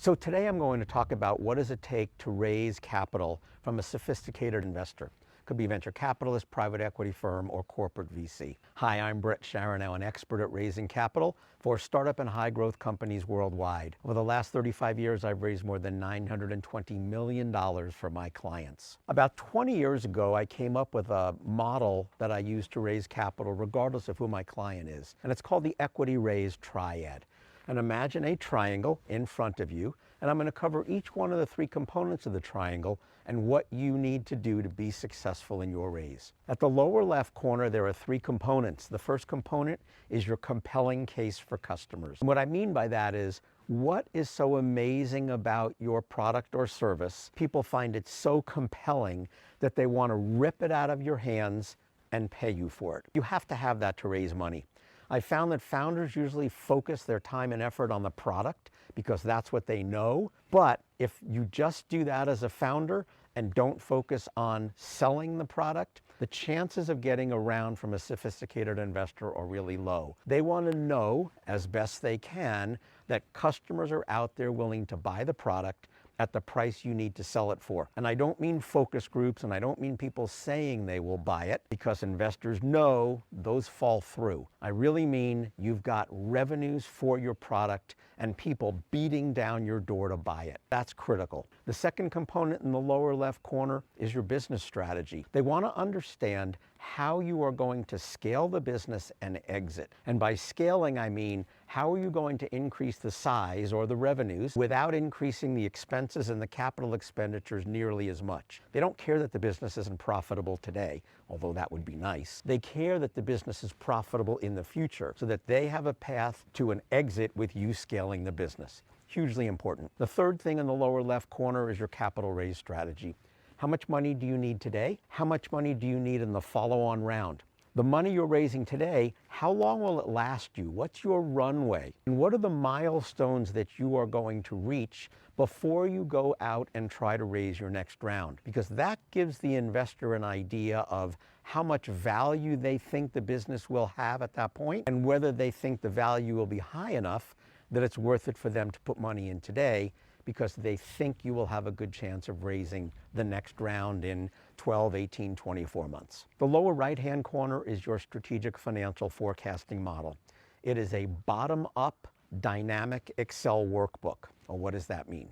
So today I'm going to talk about what does it take to raise capital from a sophisticated investor. Could be venture capitalist, private equity firm, or corporate VC. Hi, I'm Brett Sharonow, an expert at raising capital for startup and high growth companies worldwide. Over the last 35 years, I've raised more than $920 million for my clients. About 20 years ago, I came up with a model that I use to raise capital regardless of who my client is. And it's called the Equity Raise Triad. And imagine a triangle in front of you, and I'm going to cover each one of the three components of the triangle and what you need to do to be successful in your raise. At the lower left corner, there are three components. The first component is your compelling case for customers. And what I mean by that is, what is so amazing about your product or service? People find it so compelling that they want to rip it out of your hands and pay you for it. You have to have that to raise money. I found that founders usually focus their time and effort on the product because that's what they know. But if you just do that as a founder and don't focus on selling the product, the chances of getting around from a sophisticated investor are really low. They want to know, as best they can, that customers are out there willing to buy the product at the price you need to sell it for. And I don't mean focus groups, and I don't mean people saying they will buy it, because investors know those fall through. I really mean you've got revenues for your product and people beating down your door to buy it. That's critical. The second component in the lower left corner is your business strategy. They want to understand how you are going to scale the business and exit. And by scaling, I mean, how are you going to increase the size or the revenues without increasing the expenses and the capital expenditures nearly as much? They don't care that the business isn't profitable today, although that would be nice. They care that the business is profitable in the future so that they have a path to an exit with you scaling the business. Hugely important. The third thing in the lower left corner is your capital raise strategy. How much money do you need today? How much money do you need in the follow-on round? The money you're raising today, how long will it last you? What's your runway? And what are the milestones that you are going to reach before you go out and try to raise your next round? Because that gives the investor an idea of how much value they think the business will have at that point, and whether they think the value will be high enough that it's worth it for them to put money in today, because they think you will have a good chance of raising the next round in 12, 18, 24 months. The lower right-hand corner is your strategic financial forecasting model. It is a bottom-up dynamic Excel workbook. Well, what does that mean?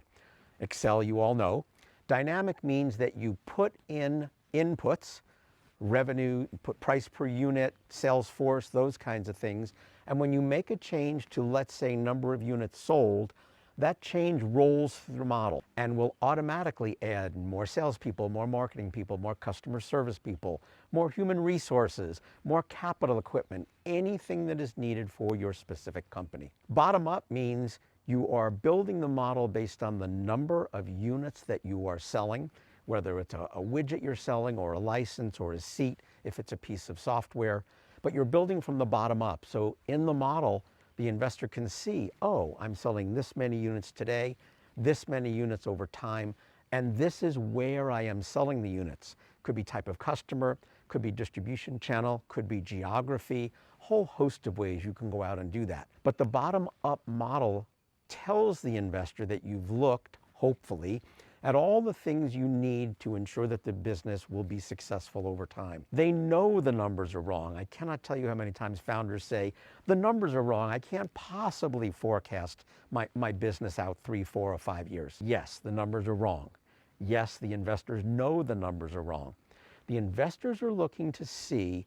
Excel, you all know. Dynamic means that you put in inputs, revenue, put price per unit, sales force, those kinds of things. And when you make a change to, let's say, number of units sold, that change rolls through the model and will automatically add more salespeople, more marketing people, more customer service people, more human resources, more capital equipment, anything that is needed for your specific company. Bottom up means you are building the model based on the number of units that you are selling, whether it's a widget you're selling or a license or a seat, if it's a piece of software, but you're building from the bottom up. So in the model, the investor can see, oh, I'm selling this many units today, this many units over time, and this is where I am selling the units. Could be type of customer, could be distribution channel, could be geography, whole host of ways you can go out and do that. But the bottom-up model tells the investor that you've looked, hopefully, at all the things you need to ensure that the business will be successful over time. They know the numbers are wrong. I cannot tell you how many times founders say, the numbers are wrong. I can't possibly forecast my business out 3, 4, or 5 years. Yes, the numbers are wrong. Yes, the investors know the numbers are wrong. The investors are looking to see,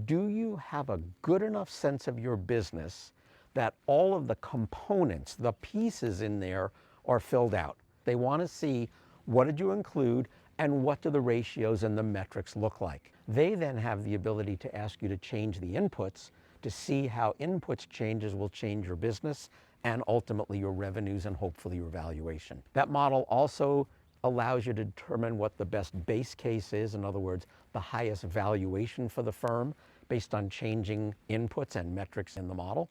do you have a good enough sense of your business that all of the components, the pieces in there, are filled out? They want to see, what did you include and what do the ratios and the metrics look like? They then have the ability to ask you to change the inputs to see how inputs changes will change your business and ultimately your revenues and hopefully your valuation. That model also allows you to determine what the best base case is, in other words, the highest valuation for the firm based on changing inputs and metrics in the model.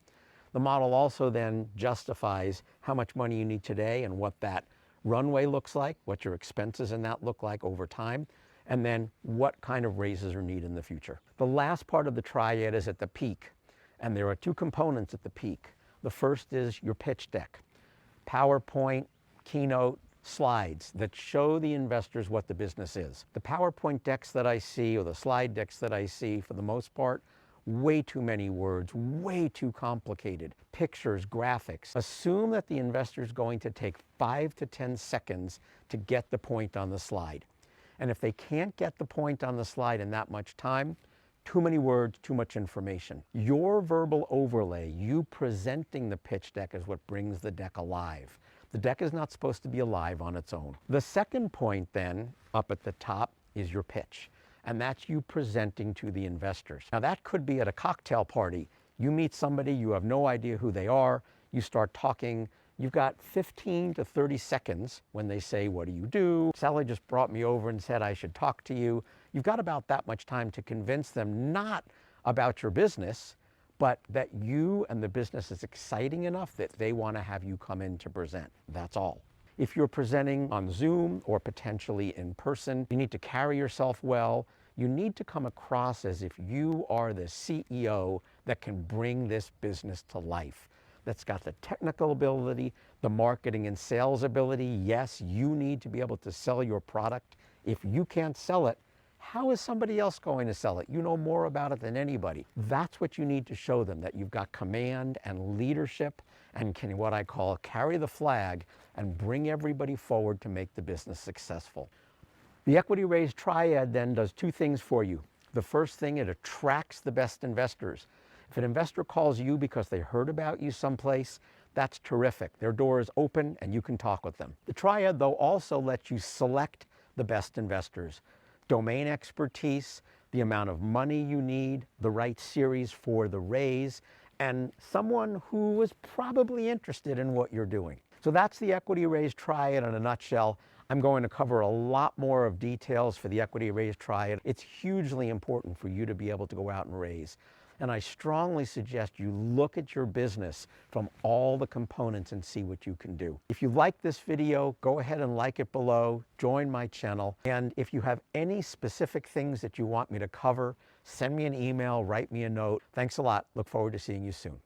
The model also then justifies how much money you need today and what that runway looks like, what your expenses in that look like over time, and then what kind of raises are needed in the future. The last part of the triad is at the peak, and there are two components at the peak. The first is your pitch deck. PowerPoint, keynote slides that show the investors what the business is. The PowerPoint decks that I see, or the slide decks that I see, for the most part, way too many words, way too complicated. Pictures, graphics. Assume that the investor is going to take 5 to 10 seconds to get the point on the slide. And if they can't get the point on the slide in that much time, too many words, too much information. Your verbal overlay, you presenting the pitch deck, is what brings the deck alive. The deck is not supposed to be alive on its own. The second point then, up at the top, is your pitch. And that's you presenting to the investors. Now that could be at a cocktail party. You meet somebody, you have no idea who they are, you start talking. You've got 15 to 30 seconds when they say, what do you do? Sally just brought me over and said I should talk to you. You've got about that much time to convince them not about your business, but that you and the business is exciting enough that they want to have you come in to present. That's all. If you're presenting on Zoom or potentially in person, you need to carry yourself well. You need to come across as if you are the CEO that can bring this business to life, that's got the technical ability, the marketing and sales ability. Yes, you need to be able to sell your product. If you can't sell it, how is somebody else going to sell it? You know more about it than anybody. That's what you need to show them, that you've got command and leadership and can, what I call, carry the flag and bring everybody forward to make the business successful. The Equity Raise Triad then does two things for you. The first thing, it attracts the best investors. If an investor calls you because they heard about you someplace, that's terrific. Their door is open and you can talk with them. The Triad, though, also lets you select the best investors. Domain expertise, the amount of money you need, the right series for the raise, and someone who is probably interested in what you're doing. So that's the Equity Raise Triad in a nutshell. I'm going to cover a lot more of details for the Equity Raise Triad. It's hugely important for you to be able to go out and raise. And I strongly suggest you look at your business from all the components and see what you can do. If you like this video, go ahead and like it below, join my channel. And if you have any specific things that you want me to cover, send me an email, write me a note. Thanks a lot. Look forward to seeing you soon.